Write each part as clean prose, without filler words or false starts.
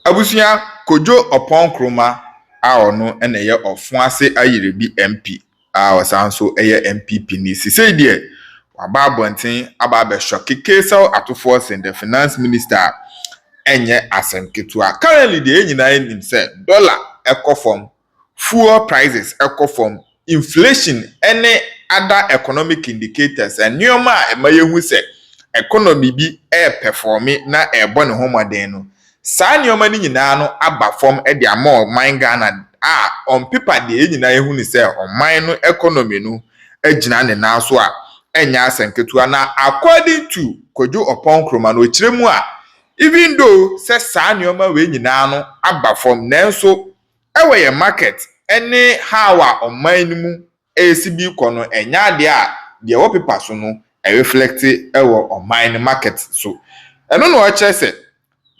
Abusia Kojo Oppong Kroma a ono ene ye ofun ase ayirebi MP a osanso eye MPP ni sise die waba abonten aba be shøck kesel atofo in the finance minister enye asemketua currently the nyina enim say dollar ekofom fuel prices ekofom inflation any other economic indicators and nyoma emayehu say economy bi performing na ebo ne homaden no saa nyoma ni nyina no aba form e dia ma man Ghana on paper de nyina ehu ni say man no economy no agina ne na so a enya asenketua na according to Kojo Oppong Kroma no kiremu a even though say saa nyoma we nyina no aba form nanso ewe ye market any how a man mu esibi kono enya de a de wo paper so no reflect ewo on market so eno no che say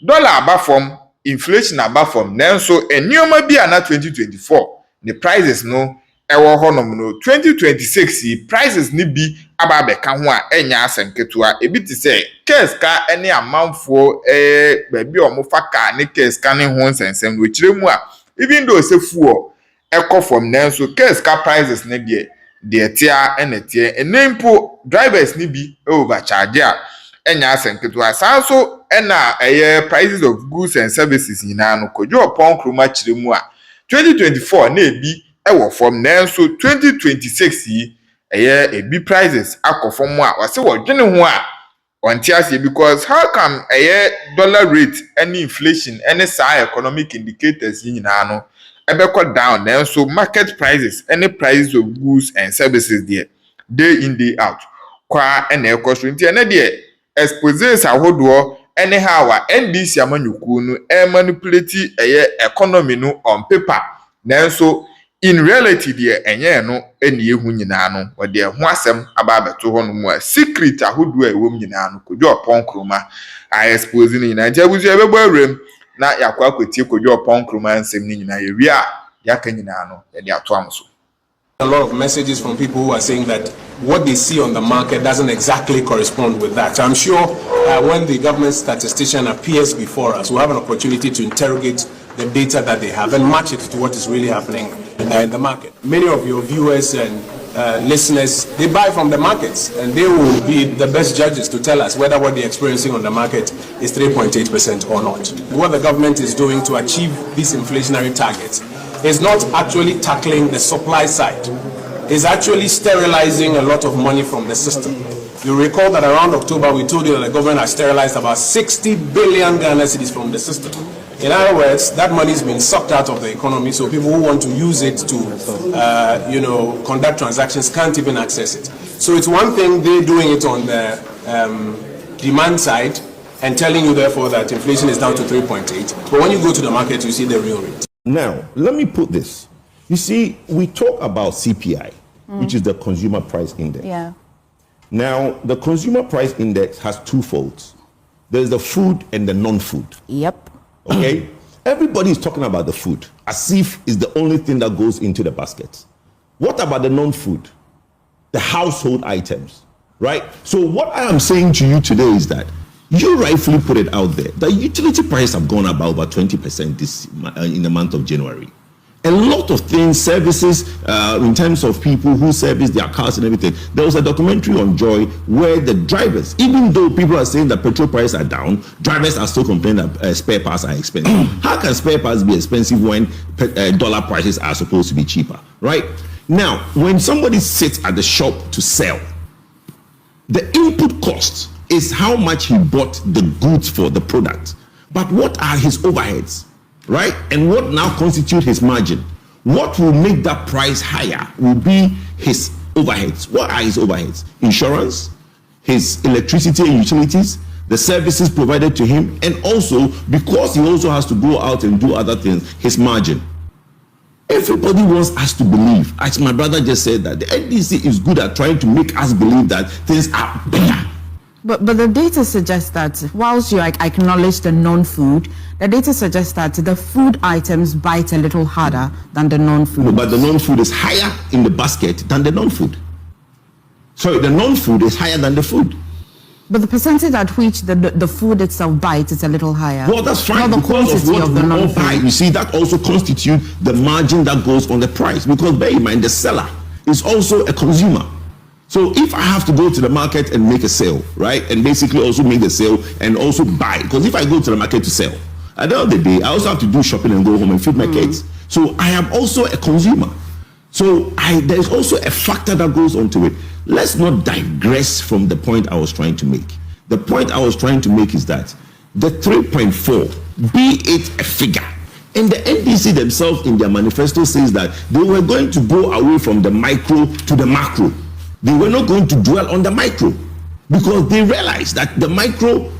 dollar aba form inflation aba form nanso enyoma bi na 2024 the prices no ewo honom no 2026 prices ni bi aba be ka ho a enya asenketua ebi ti say case ka ene amanfo baabi o mo faka ne case ka ne ho nsensem no kiremu a even though say fuel eco from nanso case ka prices ne de tia enetie enempo drivers ni bi overcharge a enya asenketua sanso ena prices of goods and services nyina no Kojo Oppong Kroma kiremu a 2024 na ebi ewo from nanso 2026 yi ebi prices akofom a wase wodwene ho a ontiase because how come dollar rate any inflation any saa economic indicators nyina no ebeko down nanso market prices any prices of goods and services there day in day out kwa ena ekoso nti ena de exposes ahodo anyhow NDC amanyuku no manipulate economy no on paper nanso in reality there enye no eni ehu nyina no wode ho asem aba abeto ho no mu a secret ahodo a ewom nyina no Kojo Oppong Kroma a expose ni nyina ntia buzu ebebo awrem na yakwa akweti Kojo Oppong Kroma nsem ni nyina yewi a yaka nyina no de ato amso. A lot of messages from people who are saying that what they see on the market doesn't exactly correspond with that. So I'm sure when the government statistician appears before us, we'll have an opportunity to interrogate the data that they have and match it to what is really happening in the market. Many of your viewers and listeners, they buy from the markets, and they will be the best judges to tell us whether what they're experiencing on the market is 3.8% or not. What the government is doing to achieve these inflationary targets is not actually tackling the supply side. It's actually sterilizing a lot of money from the system. You recall that around October we told you that the government has sterilized about 60 billion Ghana cedis from the system. In other words, that money is being sucked out of the economy, so people who want to use it to conduct transactions can't even access it. So it's one thing they're doing it on the demand side and telling you therefore that inflation is down to 3.8, but when you go to the market you see the real rate. Now, let me put this. You see, we talk about CPI, which is the Consumer Price Index. Yeah. Now, the Consumer Price Index has two folds. There's the food and the non-food. Yep. Okay? Everybody is talking about the food, as if it's the only thing that goes into the basket. What about the non-food? The household items, right? So what I am saying to you today is that you rightfully put it out there. The utility prices have gone up by over 20% in the month of January. A lot of things, services, in terms of people who service their cars and everything. There was a documentary on Joy where the drivers, even though people are saying that petrol prices are down, drivers are still complaining that spare parts are expensive. How can spare parts be expensive when dollar prices are supposed to be cheaper, right? Now, when somebody sits at the shop to sell, the input cost is how much he bought the goods for the product. But what are his overheads, right? And what now constitute his margin? What will make that price higher will be his overheads. What are his overheads? Insurance, his electricity and utilities, the services provided to him, and also, because he also has to go out and do other things, his margin. Everybody wants us to believe, as my brother just said, that the NDC is good at trying to make us believe that things are better. But the data suggests that whilst you acknowledge the non-food, the data suggests that the food items bite a little harder than the non-food. No, but the non-food is higher in the basket than the non-food. Sorry, the non-food is higher than the food. But the percentage at which the food itself bites is a little higher. Well, that's fine. Not the Because of quantity what of the we all non-food. buy. You see, that also constitutes the margin that goes on the price. Because bear in mind, the seller is also a consumer. So if I have to go to the market and make a sale, right, and basically also make the sale and also buy, because if I go to the market to sell, at the end of the day, I also have to do shopping and go home and feed my kids. So I am also a consumer. So there's also a factor that goes onto it. Let's not digress from the point I was trying to make. The point I was trying to make is that the 3.4, be it a figure, and the NDC themselves in their manifesto says that they were going to go away from the micro to the macro. They were not going to dwell on the micro because they realized that the micro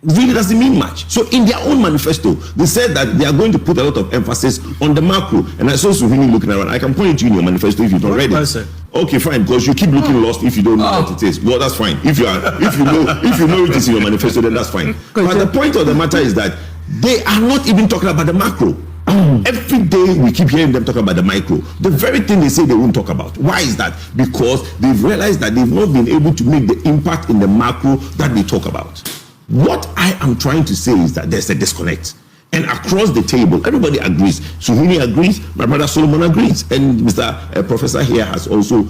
really doesn't mean much. So in their own manifesto, they said that they are going to put a lot of emphasis on the macro. And I saw Suhini looking around. I can point it to you in your manifesto if you don't read it. Okay, fine, because you keep looking lost if you don't know what it is. Well, that's fine. If you know it is in your manifesto, then that's fine. But the point of the matter is that they are not even talking about the macro. Every day we keep hearing them talk about the micro. The very thing they say they won't talk about. Why is that? Because they've realized that they've not been able to make the impact in the macro that they talk about. What I am trying to say is that there's a disconnect. And across the table, everybody agrees. Suhini agrees, my brother Solomon agrees, and Mr. Professor here has also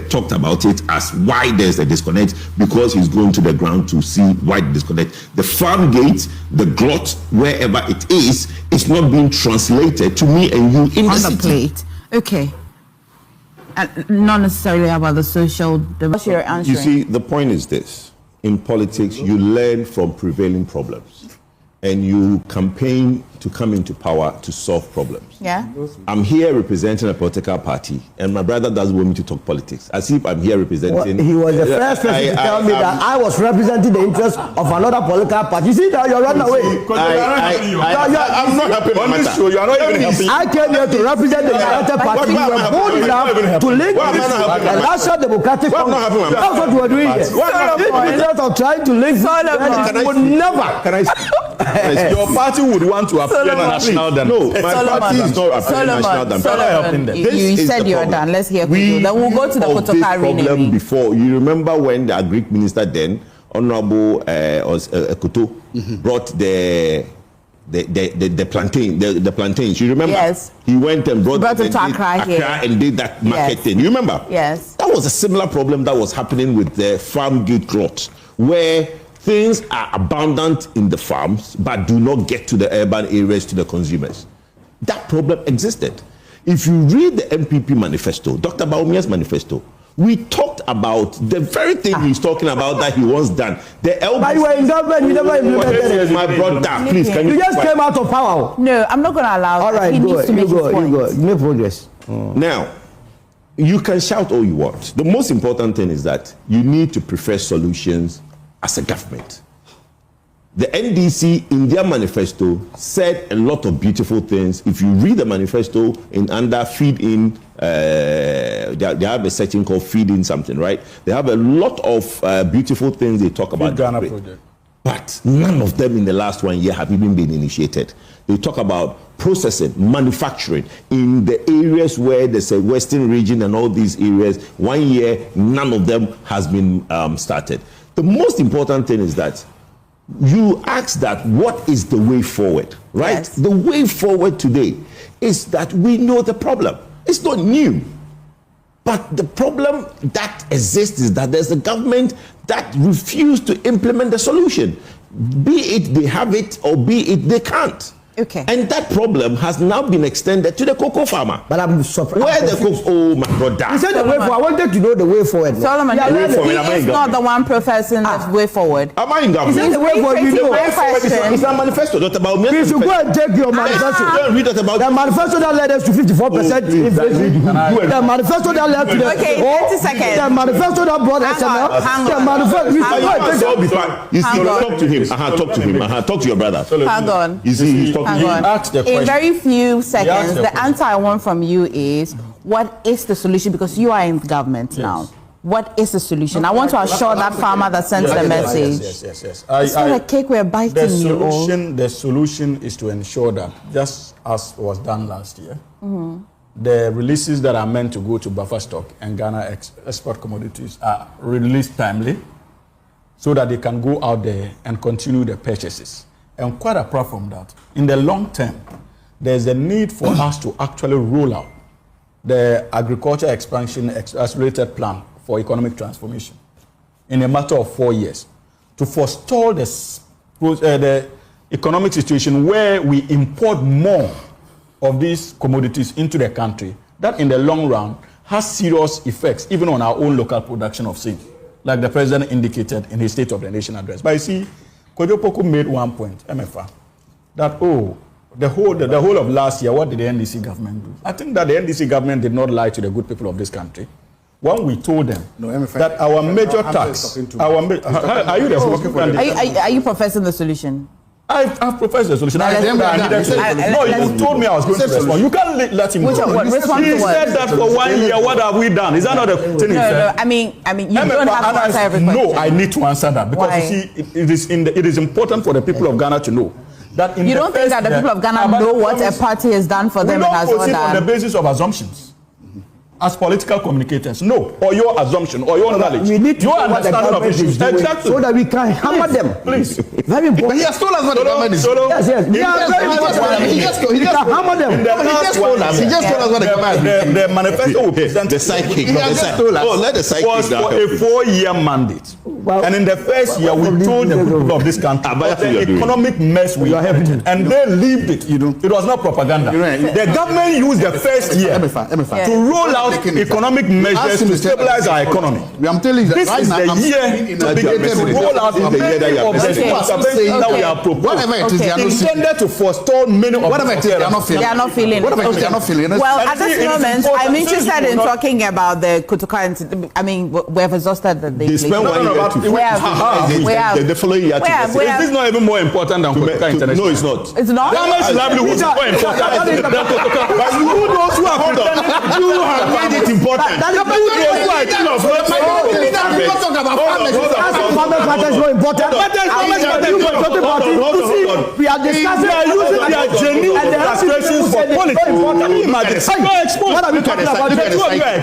talked about it as why there's a disconnect, because he's going to the ground to see why the disconnect. The farm gate, the glut, wherever it is not being translated to me and you in on the the plate. Okay. Not necessarily about the social. What's your answer? You see, the point is this. In politics, you learn from prevailing problems. And you campaign to come into power to solve problems. Yeah. I'm here representing a political party, and my brother doesn't want me to talk politics, as if I'm here representing. Well, he was the first person to tell me that I was representing the interests of another political party. You see that you're running away. I'm not happy with my matter. You are not even happy. I came here to represent the United Party. You were bold enough to link the National Democratic Congress. That's what you were doing here. Instead of trying to link, would never. Your party would want to appear national dance. No, my party is not appearing national dance. You said you're done. Let's hear Kojo. Then we'll go to the Kotoka problem before. You remember when the Agric Minister then, Honorable Koto, brought the plantains. You remember? Yes. He went and brought it to Accra and did that market thing. You remember? Yes. That was a similar problem that was happening with the farm gate glut, where things are abundant in the farms but do not get to the urban areas, to the consumers. That problem existed. If you read the MPP manifesto, Dr. Baumia's manifesto, we talked about the very thing he's talking about that he wants done. The But you were in government, you never implemented it. My brother, please, can you just came out of power. No, I'm not going to allow. All right, he go needs to make his point. You make progress. Now, you can shout all you want. The most important thing is that you need to prefer solutions as a government. The NDC in their manifesto said a lot of beautiful things. If you read the manifesto under feed in, they have a section called feed in something, right? They have a lot of beautiful things they talk about. Ghana project. But none of them in the last 1 year have even been initiated. They talk about processing, manufacturing in the areas where there's a western region and all these areas. 1 year, none of them has been started. The most important thing is that you ask that what is the way forward, right? Yes. The way forward today is that we know the problem. It's not new. But the problem that exists is that there's a government that refused to implement the solution. Be it they have it or be it they can't. Okay. And that problem has now been extended to the cocoa farmer. But I'm surprised. Where the cocoa, oh my brother. You said the way forward. I wanted to know the way forward. Solomon, he is not the one professing the way forward. Am I in government? He said the way forward. You know. It's a manifesto. Not about me. You should go and take your manifesto. Don't read that about the manifesto that led us to 54% inflation. The manifesto that led to the 30 seconds. The manifesto that brought SML. The manifesto. You see, talk to him. Talk to him. Talk to your brother. Hang on. You see, he's talking. In very few seconds, the answer I want from you is, what is the solution? Because you are in government now. What is the solution? I want to assure that farmer that sends the message. Yes. It's not a cake we're biting you all. The solution is to ensure that, just as was done last year, the releases that are meant to go to buffer stock and Ghana export commodities are released timely, so that they can go out there and continue the purchases. And quite apart from that, in the long term, there's a need for us to actually roll out the agriculture expansion accelerated plan for economic transformation in a matter of 4 years to forestall the economic situation where we import more of these commodities into the country. That in the long run has serious effects even on our own local production of seed, like the president indicated in his State of the Nation address. But you see, Kojo Oppong made one point, MFA, that the whole of last year, what did the NDC government do? I think that the NDC government did not lie to the good people of this country. When we told them that our major tax, are you the Are you professing the solution? I've professed the solution. You told me I was going to respond. You can't let him go. He said that for 1 year, what have we done? Is that not the thing he said? I mean, you don't have to answer every question. No, I need to answer that because you see, it is important for the people of Ghana to know that. You don't think that the people of Ghana know what a party has done for them and has not done? We don't proceed on the basis of assumptions. As political communicators, no, or your assumption, or your knowledge, we need to your understanding of issues, exactly, so that we can hammer them. Please, very important. But he has told us what the government is doing. Yes. He just hammer them. He just told us what the government is doing. The manifesto will present the psychic. Let the psychic was for a 4-year mandate. And in the first year, we told the people of this country about the economic mess we are having, and they lived it. It was not propaganda. The government used the first year to roll out economic measures to stabilize our economy. I'm telling you that this is the year to begin to roll out many of the interventions that we are proposing, intended to forestall many of whatever it is, they are not feeling. Well, at this moment, I'm interested in talking about the Kutuka incident. I mean, we have exhausted the they spent 1 year to the following year. Is this not even more important than Kutuka International? No, it's not. It's not? Ghana's livelihood is more important than Kutuka. But you those who are pretending, you have made it important. Farmers matters more important. We are discussing using their genuine frustrations for politics. What are we talking about?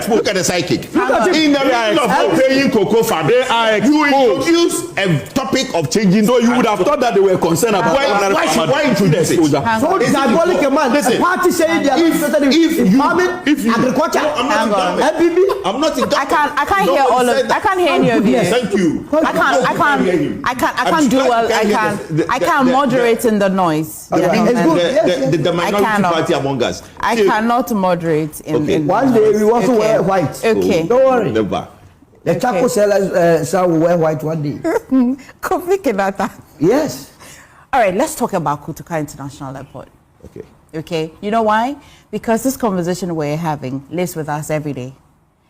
Look at the psychic. In the middle of paying cocoa farm, They are you exposed. introduce a topic of changing. So you would have thought that they were concerned about why introduce it? so diabolic a man. Listen, a party saying they are interested in farming, agriculture, MPP. I'm not in I can't hear all of. I can't hear any of you. Thank you. I can't do well. I can't moderate in the noise. The minority party among us. I cannot moderate in One day we want to wear white. Okay. Don't worry. Never. The Chaco sellers will wear white one day. Yes. All right, let's talk about Kutuka International Airport. Okay. You know why? Because this conversation we're having lives with us every day.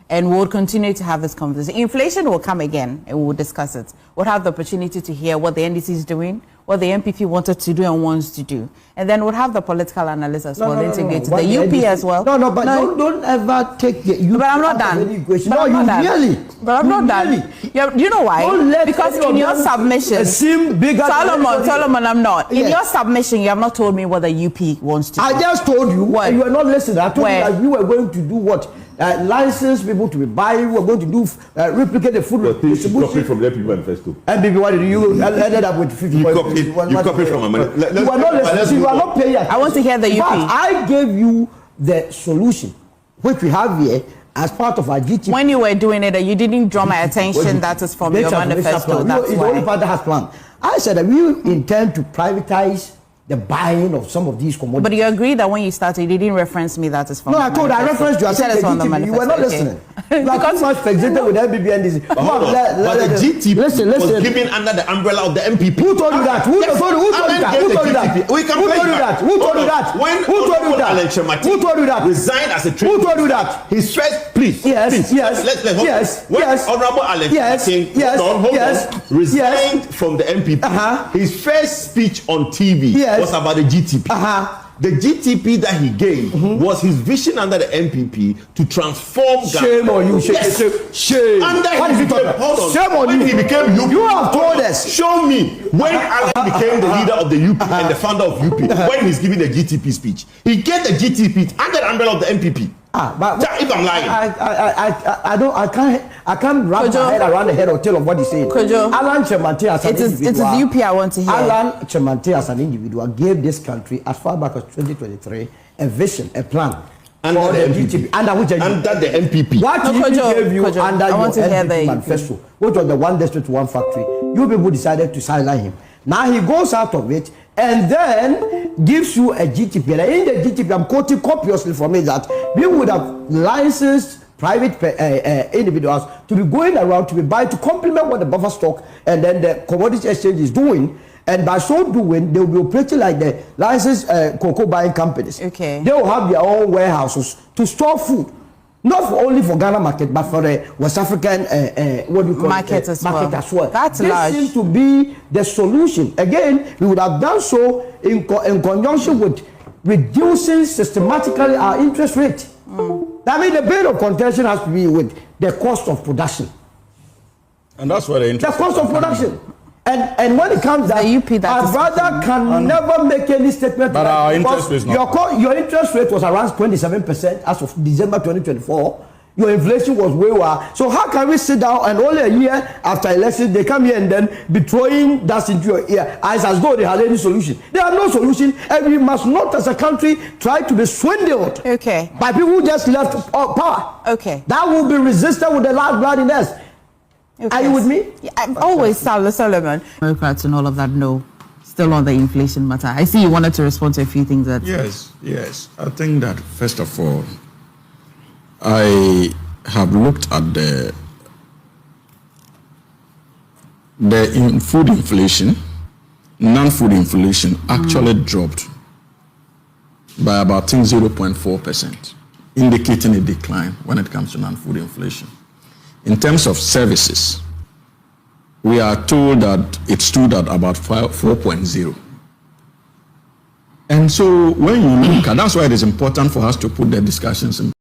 And we'll continue to have this conversation. Inflation will come again and we'll discuss it. We'll have the opportunity to hear what the NDC is doing, what the MPP wanted to do and wants to do. And then we'll have the political analyst as well, integrated. The UP as well. But don't ever take the UP. But I'm not done. But I'm not done. You know why? Because in your submission, Solomon, I'm not. In your submission, you have not told me what the UP wants to do. I just told you. What? You are not listening. I told you that we were going to do what? License people to be buying. We were going to do replicate the food distribution from the people manifesto. MPP, what did you ended up with 50? You copied from America. You are not listening. You are not paying. I want to hear the UP. But I gave you the solution, which we have here as part of our GT. When you were doing it, you didn't draw my attention. That is from your manifesto. That's the only part that has planned. I said that we intend to privatize the buying of some of these commodities. But you agree that when you started, you didn't reference me. That is from. No, I told you. I referenced you. I said on the manifesto. You were not listening. You are too much fixated with MPP and this. But the GTP was given under the umbrella of the MPP. Who told you that? Who told you that? Who told you that? Who told you that? Who told you that? When who told you that? Who told you that? Resigned as a trade. Who told you that? His first, please. Yes. Honorable Alex resigned from the MPP. His first speech on TV was about the GTP. The GTP that he gave was his vision under the MPP to transform Ghana. Shame on you. Shame. Under Shame on when you. he became UP. You have told us. Show me when Alan became the leader of the UP and the founder of UP. When he's giving the GTP speech, he gave the GTP under the umbrella of the MPP. But if I'm lying, I can't wrap my head around the head or tail of what he's saying. Kojo, Alan Chemante as an individual. It is UP I want to hear. Alan Chemante as an individual gave this country, as far back as 2023, a vision, a plan. Under the MPP. Under the MPP. What he gave you Kojo, under your MPP manifesto, which was the one district, one factory, you people decided to sideline him. Now he goes out of it and then gives you a GTP. And in the GTP, I'm quoting copiously from it that we would have licensed private individuals to be going around to be buying to complement what the buffer stock and then the commodity exchange is doing. And by so doing, they will be operating like the licensed cocoa buying companies. Okay. They will have their own warehouses to store food. Not only for Ghana market, but for the West African market as well. That's this large. Seems to be the solution. Again, we would have done so in conjunction with reducing systematically our interest rate. I mean, the bane of contention has to be with the cost of production. And that's where the interest. The cost of production. And when it comes down, our brother can never make any statement. But our interest rate is not. Your interest rate was around 27% as of December 2024. Your inflation was way lower. So how can we sit down and only a year after election they come here and then be throwing that into your ear as though they had any solution? They have no solution, and we must not, as a country, try to be swindled. Okay. By people who just left power. Okay. That will be resisted with the last blood in us. Okay. Are you with me? Yeah, I'm always Solomon. Democrats and all of that, no. Still on the inflation matter. I see you wanted to respond to a few things that... Yes. I think that, first of all, I have looked at the food inflation, non-food inflation actually dropped by about 0.4%, indicating a decline when it comes to non-food inflation. In terms of services, we are told that it stood at about 4.0. And so when you look at, that's why it is important for us to put the discussions in